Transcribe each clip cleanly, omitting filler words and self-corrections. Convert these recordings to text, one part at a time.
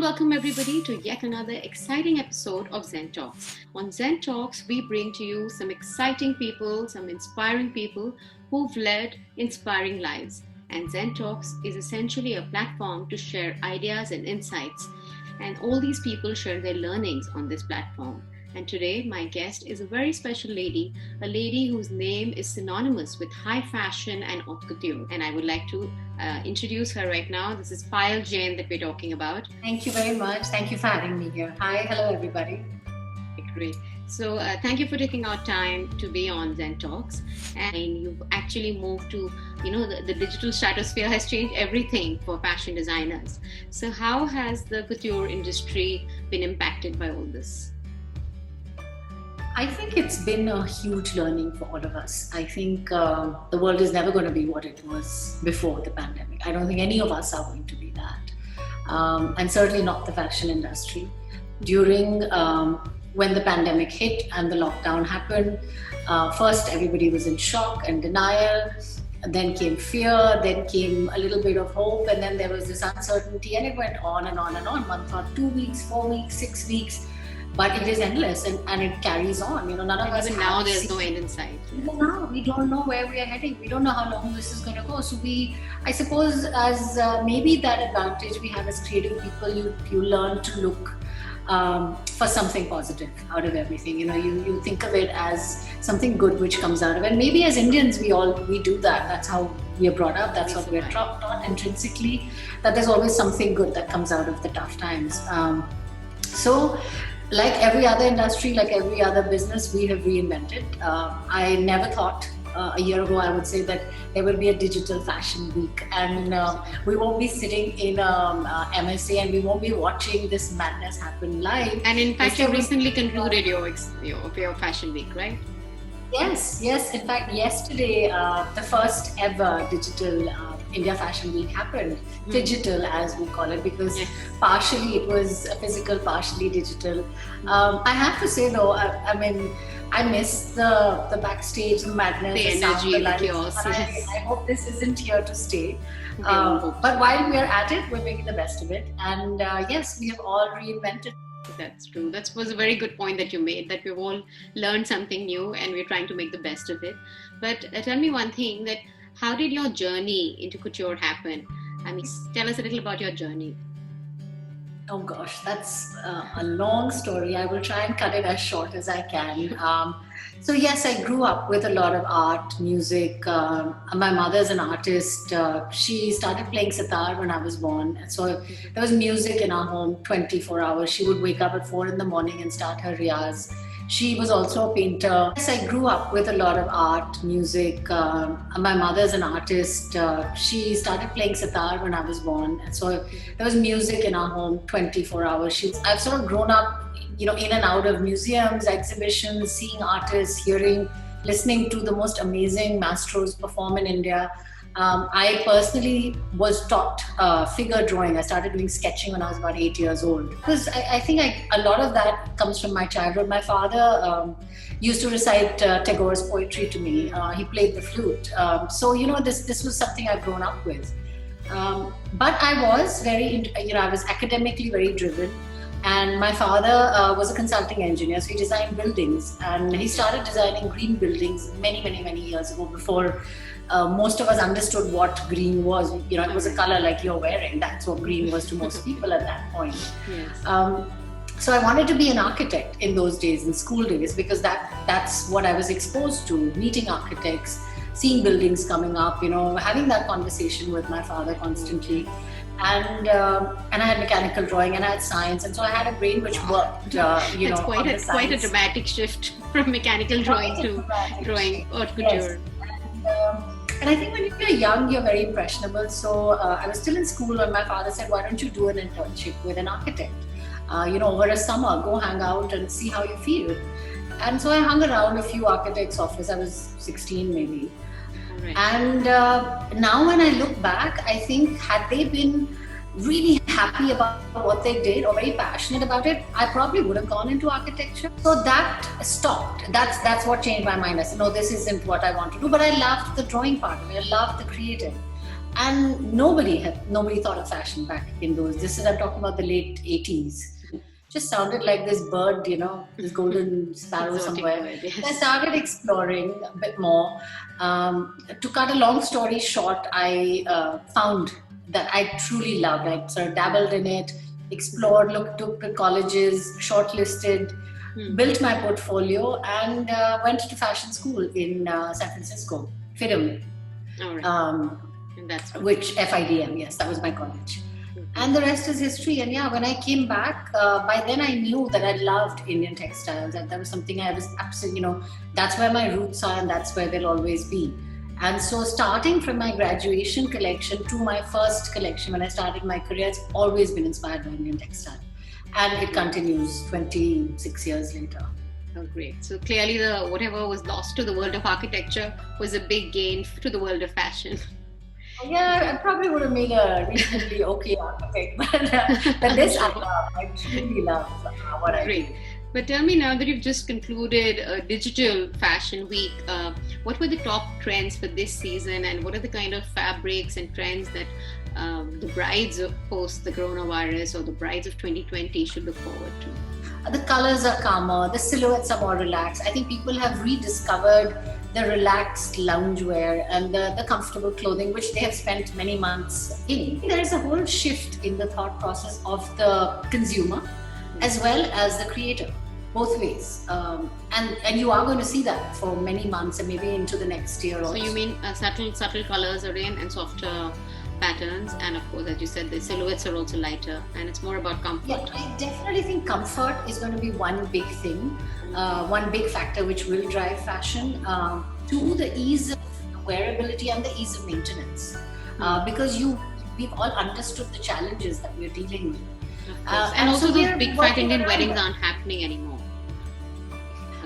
welcome everybody to yet another exciting episode of ZEN Talks. On ZEN Talks, we bring to you some exciting people, some inspiring people who've led inspiring lives. And ZEN Talks is essentially a platform to share ideas and insights. And all these people share their learnings on this platform. And today, my guest is a very special lady, a lady whose name is synonymous with high fashion and haute couture. And I would like to introduce her right now. This is Payal Jain that we're talking about. Thank you very much. Thank you for having me here. Hi, hello everybody. Great. So thank you for taking our time to be on ZEN Talks. And you've actually moved to, the digital stratosphere has changed everything for fashion designers. So how has the couture industry been impacted by all this? I think it's been a huge learning for all of us. I think the world is never going to be what it was before the pandemic. I don't think any of us are going to be that. And certainly not the fashion industry. During when the pandemic hit and the lockdown happened, first everybody was in shock and denial. Then came fear, then came a little bit of hope, and then there was this uncertainty, and it went on and on and on. One thought 2 weeks, 4 weeks, 6 weeks. But it is endless and it carries on. None of us. Even now, there's no end in sight. Even now, we don't know where we are heading. We don't know how long this is going to go. So I suppose, as maybe that advantage we have as creative people, you learn to look for something positive out of everything. You think of it as something good which comes out of it. And maybe as Indians, we do that. That's how we are brought up. That's what we are taught intrinsically. That there's always something good that comes out of the tough times. So. Like every other industry, like every other business, we have reinvented. I never thought a year ago, I would say, that there will be a digital fashion week, and we won't be sitting in MSA and we won't be watching this madness happen live. And in fact, you recently concluded your fashion week, right? Yes. In fact, yesterday, the first ever digital India Fashion Week happened. Digital, as we call it, because partially it was physical, partially digital. I have to say though, I miss the backstage, the madness, the energy, the chaos. I hope this isn't here to stay. But while we are at it, we're making the best of it. And yes, we have all reinvented. That's true. That was a very good point that you made, that we've all learned something new and we're trying to make the best of it. But tell me one thing, that how did your journey into couture happen? Tell us a little about your journey. Oh gosh, that's a long story. I will try and cut it as short as I can. So yes, I grew up with a lot of art, music. My mother's an artist. She started playing sitar when I was born. So there was music in our home 24 hours. She would wake up at 4 in the morning and start her riyaz. She was also a painter. Yes, I grew up with a lot of art, music. My mother's an artist. She started playing sitar when I was born. So there was music in our home 24 hours. I've sort of grown up, in and out of museums, exhibitions, seeing artists, listening to the most amazing maestros perform in India. I personally was taught figure drawing. I started doing sketching when I was about 8 years old. Because I think a lot of that comes from my childhood. My father used to recite Tagore's poetry to me. He played the flute. So, this was something I've grown up with. But I was I was academically very driven. And my father was a consulting engineer, so he designed buildings. And he started designing green buildings many, many, many years ago, before most of us understood what green was. It was a color like you're wearing. That's what green was to most people at that point. Yes. So I wanted to be an architect in those days, in school days, because that's what I was exposed to, meeting architects, seeing buildings coming up, having that conversation with my father constantly. And I had mechanical drawing and I had science, and so I had a brain which worked. It's quite a dramatic shift from mechanical drawing to drawing haute couture. Yes. And I think when you're young, you're very impressionable. So I was still in school when my father said, "Why don't you do an internship with an architect? Over a summer, go hang out and see how you feel." And so I hung around a few architects' offices. I was 16 maybe. Right. And now when I look back, I think had they been really happy about what they did or very passionate about it, I probably would have gone into architecture. So that stopped. That's what changed my mind. I said, no, this isn't what I want to do. But I loved the drawing part of it. I loved the creative. And nobody thought of fashion back in those. I'm talking about the late 80s. Just sounded like this bird, this golden sparrow somewhere. Bird, yes. I started exploring a bit more. To cut a long story short, I found that I truly loved. I sort of dabbled in it, explored, took to colleges, shortlisted, built my portfolio, and went to fashion school in San Francisco, FIDM. All right. And that's which FIDM, yes, that was my college. And the rest is history. And yeah, when I came back, by then I knew that I loved Indian textiles, and that was something I was absolutely, that's where my roots are and that's where they'll always be. And so starting from my graduation collection to my first collection when I started my career, it's always been inspired by Indian textile. And it continues 26 years later. Oh, great. So clearly whatever was lost to the world of architecture was a big gain to the world of fashion. Yeah, I probably would have made a reasonably okay architect, but this I love. I truly love what I do. But tell me, now that you've just concluded a digital fashion week, what were the top trends for this season, and what are the kind of fabrics and trends that the brides of post the coronavirus or the brides of 2020 should look forward to? The colors are calmer, the silhouettes are more relaxed. I think people have rediscovered the relaxed loungewear and the comfortable clothing, which they have spent many months in. There is a whole shift in the thought process of the consumer as well as the creator, both ways. And you are going to see that for many months and maybe into the next year also. So you mean subtle colors are in and softer patterns, and of course, as you said, the silhouettes are also lighter, and it's more about comfort. Yeah, I definitely think comfort is going to be one big thing, one big factor which will drive fashion. To the ease of wearability and the ease of maintenance, because we've all understood the challenges that we're dealing with. And also those big fat Indian weddings aren't happening anymore.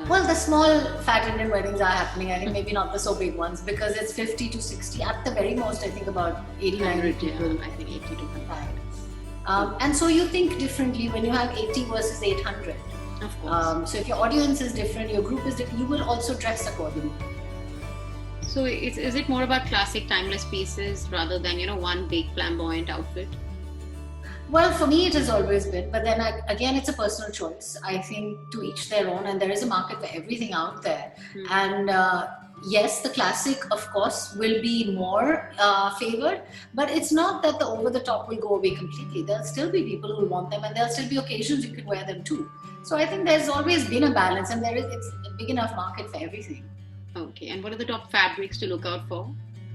Well, the small fat Indian weddings are happening. I think maybe not the so big ones, because it's 50 to 60 at the very most. I think about 80, 90 people. Yeah, I think 80 to 100. And so you think differently when you have 80 versus 800. Of course. So if your audience is different, your group is different, you will also dress accordingly. So is it more about classic timeless pieces rather than, one big flamboyant outfit? Well, for me, it has always been. But then again, it's a personal choice. I think to each their own, and there is a market for everything out there. And yes, the classic, of course, will be more favored. But it's not that the over the top will go away completely. There'll still be people who want them, and there'll still be occasions you can wear them too. So I think there's always been a balance, and it's a big enough market for everything. Okay. And what are the top fabrics to look out for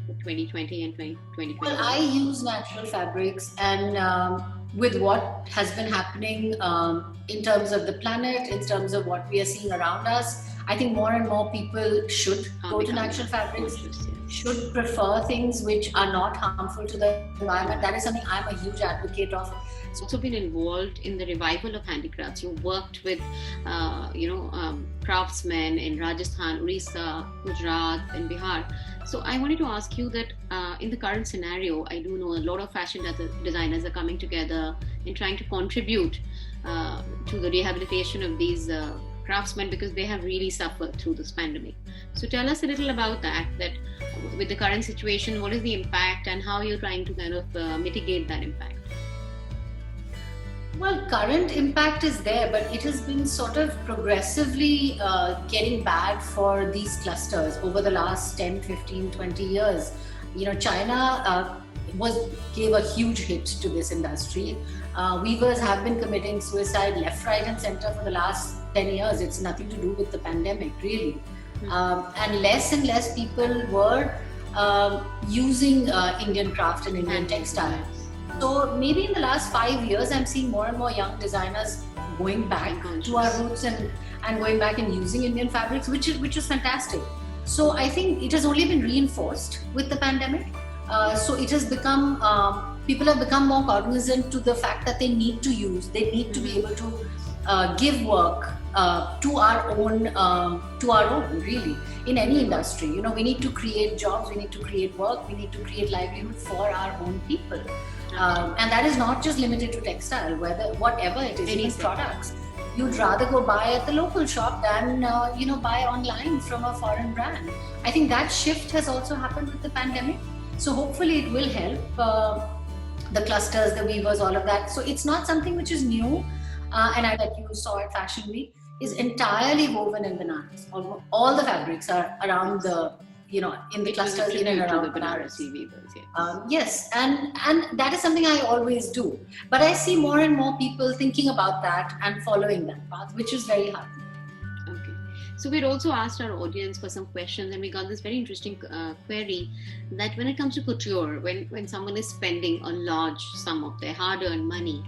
2020 and 2021? Well, I use natural fabrics, and with what has been happening in terms of the planet, in terms of what we are seeing around us, I think more and more people should go to natural fabrics, should prefer things which are not harmful to the environment. That is something I'm a huge advocate of. It's also been involved in the revival of handicrafts. You worked with, craftsmen in Rajasthan, Orissa, Gujarat, and Bihar. So I wanted to ask you that in the current scenario, I do know a lot of fashion designers are coming together and trying to contribute to the rehabilitation of these craftsmen, because they have really suffered through this pandemic. So tell us a little about that with the current situation, what is the impact and how you're trying to kind of mitigate that impact? Well, current impact is there, but it has been sort of progressively getting bad for these clusters over the last 10, 15, 20 years. China gave a huge hit to this industry. Weavers have been committing suicide left, right, and center for the last 10 years. It's nothing to do with the pandemic, really. And less people were using Indian craft and Indian textile. So maybe in the last 5 years, I'm seeing more and more young designers going back to our roots and going back and using Indian fabrics, which is fantastic. So I think it has only been reinforced with the pandemic. So it has become, people have become more cognizant to the fact that they need to be able to give work to our own, really, in any industry. We need to create jobs, we need to create work, we need to create livelihood for our own people. And that is not just limited to textile, whatever it is, any products. You'd rather go buy at the local shop than buy online from a foreign brand. I think that shift has also happened with the pandemic. So hopefully it will help the clusters, the weavers, all of that. So it's not something which is new. And I that you saw at Fashion Week is entirely woven in Banaras. All the fabrics are around the, in the clusters in and around Banaras. Weavers, yes. Yes, and that is something I always do. But I see more and more people thinking about that and following that path, which is very heartening. Okay. So we'd also asked our audience for some questions, and we got this very interesting query that when it comes to couture, when someone is spending a large sum of their hard-earned money,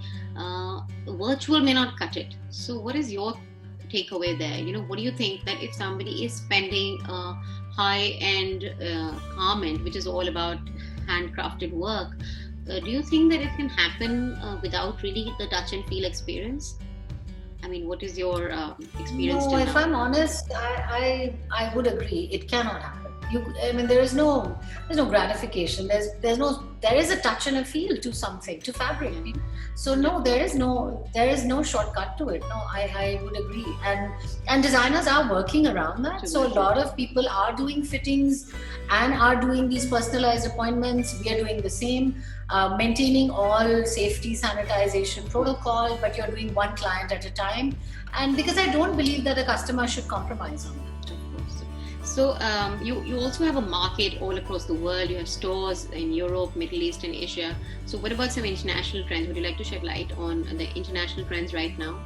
virtual may not cut it. So what is your takeaway there? What do you think that if somebody is spending a high-end garment, which is all about handcrafted work, do you think that it can happen without really the touch and feel experience? I mean, what is your experience? No, if I'm honest, I would agree. It cannot happen. There is no gratification. There is a touch and a feel to something, to fabric. So no, there is no shortcut to it. No, I would agree. And designers are working around that. So a lot of people are doing fittings and are doing these personalized appointments. We are doing the same. Maintaining all safety sanitization protocol, but you're doing one client at a time, and because I don't believe that a customer should compromise on that. Of course. So you also have a market all across the world. You have stores in Europe, Middle East, and Asia. So what about some international trends? Would you like to shed light on the international trends right now?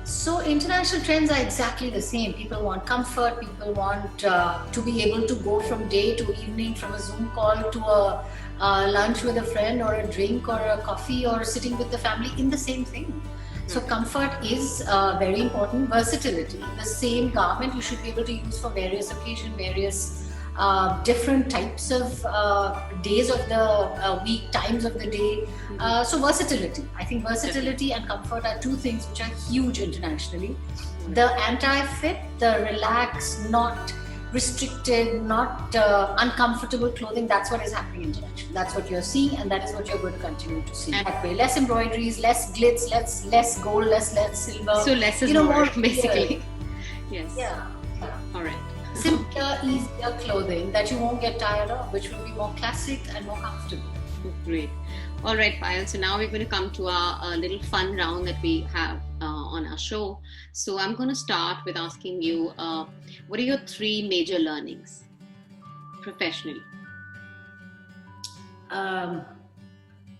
So international trends are exactly the same. People want comfort. People want to be able to go from day to evening, from a Zoom call to a lunch with a friend, or a drink, or a coffee, or sitting with the family in the same thing. So comfort is very important. Versatility. The same garment you should be able to use for various occasions, various different types of days of the week, times of the day. So versatility. I think versatility and comfort are two things which are huge internationally. The anti-fit, the relaxed, not restricted, not uncomfortable clothing, that's what is happening internationally. That's what you're seeing, and that is what you're going to continue to see. That way, less embroideries, less glitz, less gold, less silver. So less is more, basically. Yes. Yeah. All right. Simpler, easier clothing that you won't get tired of, which will be more classic and more comfortable. Great. All right, Payal. So now we're going to come to our little fun round that we have on our show. So I'm going to start with asking you, what are your 3 major learnings professionally?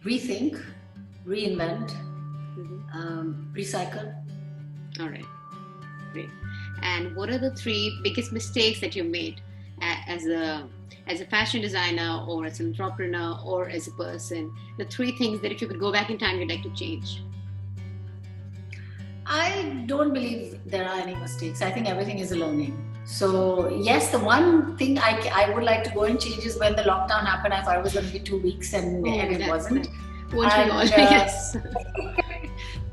Rethink, reinvent, recycle. All right. Great. And what are the 3 biggest mistakes that you made as a fashion designer, or as an entrepreneur, or as a person? The 3 things that if you could go back in time, you'd like to change. I don't believe there are any mistakes. I think everything is a learning. So yes, the one thing I would like to go and change is when the lockdown happened. I thought it was going to be 2 weeks, and it wasn't. Yes.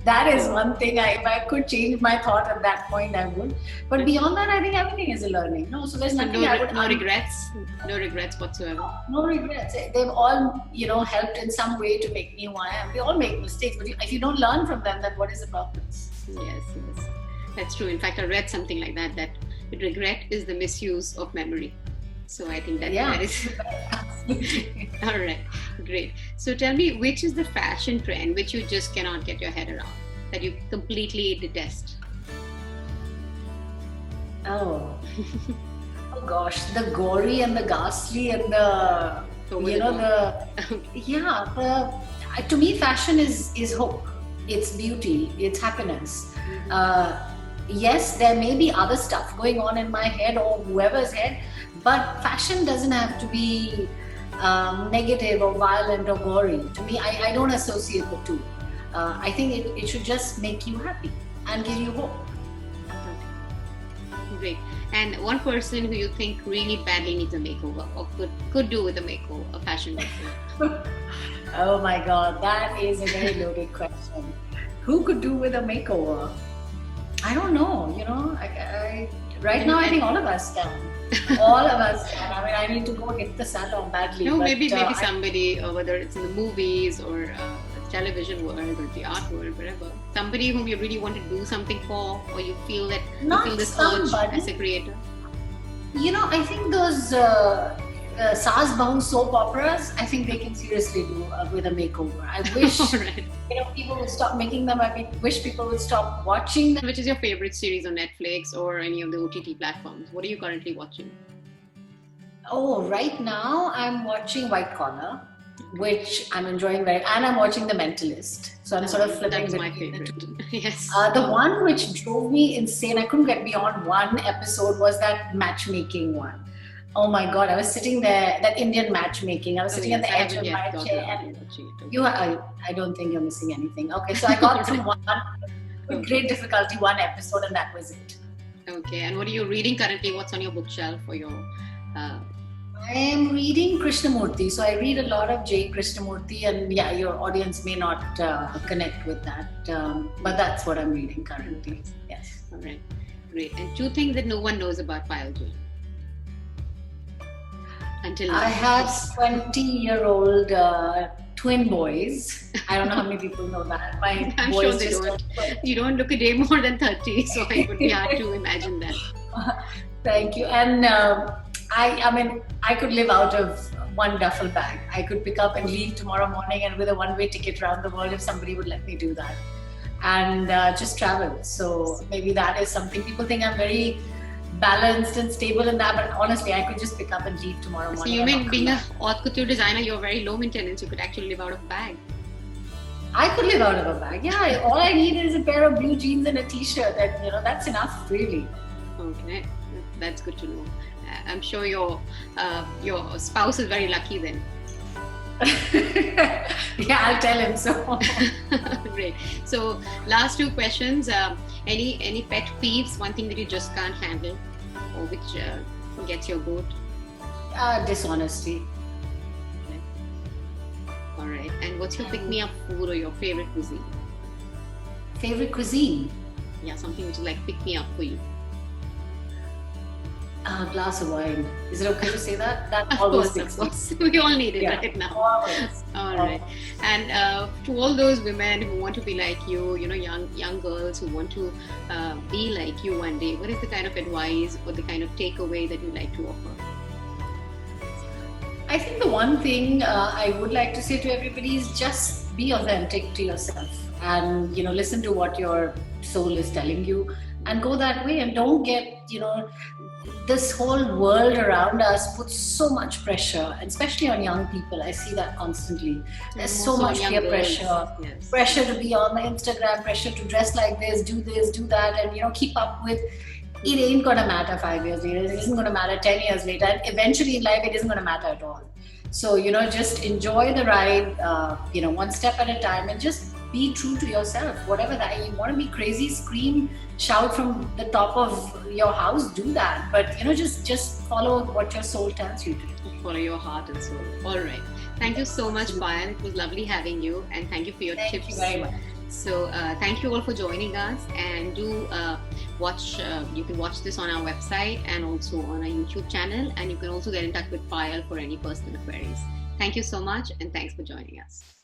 That is one thing. If I could change my thought at that point, I would. But beyond that, I think everything is a learning. No, so there's nothing I would. No regrets. No regrets whatsoever. No regrets. They've all, helped in some way to make me who I am. We all make mistakes, but if you don't learn from them, then what is the purpose? Yes, that's true. In fact, I read something like that regret is the misuse of memory. So I think that is all right. Great. So tell me, which is the fashion trend which you just cannot get your head around, that you completely detest? Oh gosh, the gory and the ghastly and the to me, fashion is hope. It's beauty. It's happiness. Yes, there may be other stuff going on in my head or whoever's head, but fashion doesn't have to be negative or violent or gory. To me, I don't associate the two. I think it should just make you happy and give you hope. Great. And one person who you think really badly needs a makeover, or could do with a makeover, a fashion makeover? Oh my God, that is a very loaded question. Who could do with a makeover? I don't know. Right now I think all of us can. All of us can. I mean, I need to go hit the salon badly. No, maybe somebody, whether it's in the movies or the television world or the art world, whatever. Somebody whom you really want to do something for, or you feel that you feel this urge as a creator. I think those Saas Bahu soap operas, I think they can seriously do with a makeover. I wish Alright. people would stop making them. I wish people would stop watching them. Which is your favorite series on Netflix or any of the OTT platforms? What are you currently watching? Oh, right now I'm watching White Collar, which I'm enjoying and I'm watching The Mentalist. So I'm sort of flipping That's my between the favorite. two. Yes. The one which drove me insane, I couldn't get beyond one episode, was that matchmaking one. Oh my God, I was sitting there, that Indian matchmaking. I was sitting at the edge of my chair. I don't think you're missing anything. Okay, so I got through one with great difficulty, one episode, and that was it. Okay, and what are you reading currently? What's on your bookshelf for your... I am reading Krishnamurti. So I read a lot of J. Krishnamurti, and yeah, your audience may not connect with that. But that's what I'm reading currently. Yes. All right, great. And two things that no one knows about Payal Jain. Until now. I have 20-year-old twin boys. I don't know how many people know that. My I'm boys sure they don't. You don't look a day more than 30, so it would be hard to imagine that. Thank you. And I mean, I could live out of one duffel bag. I could pick up and leave tomorrow morning and with a one-way ticket around the world if somebody would let me do that. And just travel. So maybe that is something. People think I'm very balanced and stable in that, but honestly, I could just pick up and leave tomorrow morning. So you mean being a haute couture designer, you're very low maintenance. You could actually live out of a bag. I could live out of a bag. Yeah, all I need is a pair of blue jeans and a t-shirt, and that's enough, really. Okay, that's good to know. I'm sure your spouse is very lucky then. Yeah, I'll tell him so. Great. So last two questions. Any pet peeves? One thing that you just can't handle, or which gets your goat? Dishonesty. Okay. All right. And what's your pick-me-up food or your favorite cuisine? Favorite cuisine? Yeah, something which is like pick-me-up for you. A glass of wine. Is it okay to say that? That Of always course. We all need it right now. Always. All right. And to all those women who want to be like you, young girls who want to be like you one day, what is the kind of advice or the kind of takeaway that you like to offer? I think the one thing I would like to say to everybody is just be authentic to yourself, and listen to what your soul is telling you, and go that way, and don't get this whole world around us puts so much pressure, especially on young people. I see that constantly. There's so much peer pressure. Yes. Pressure to be on the Instagram, pressure to dress like this, do that, and keep up with. It ain't gonna matter 5 years later. It isn't gonna matter 10 years later. And eventually in life, it isn't gonna matter at all. So just enjoy the ride. One step at a time, and just be true to yourself. Whatever that you want to be crazy, scream, shout from the top of your house, do that. But just follow what your soul tells you to. Follow your heart and soul. All right. Thank you so much, Payal. It was lovely having you, and thank you for your tips. Thank you very much. So thank you all for joining us, and do watch. You can watch this on our website and also on our YouTube channel, and you can also get in touch with Payal for any personal queries. Thank you so much, and thanks for joining us.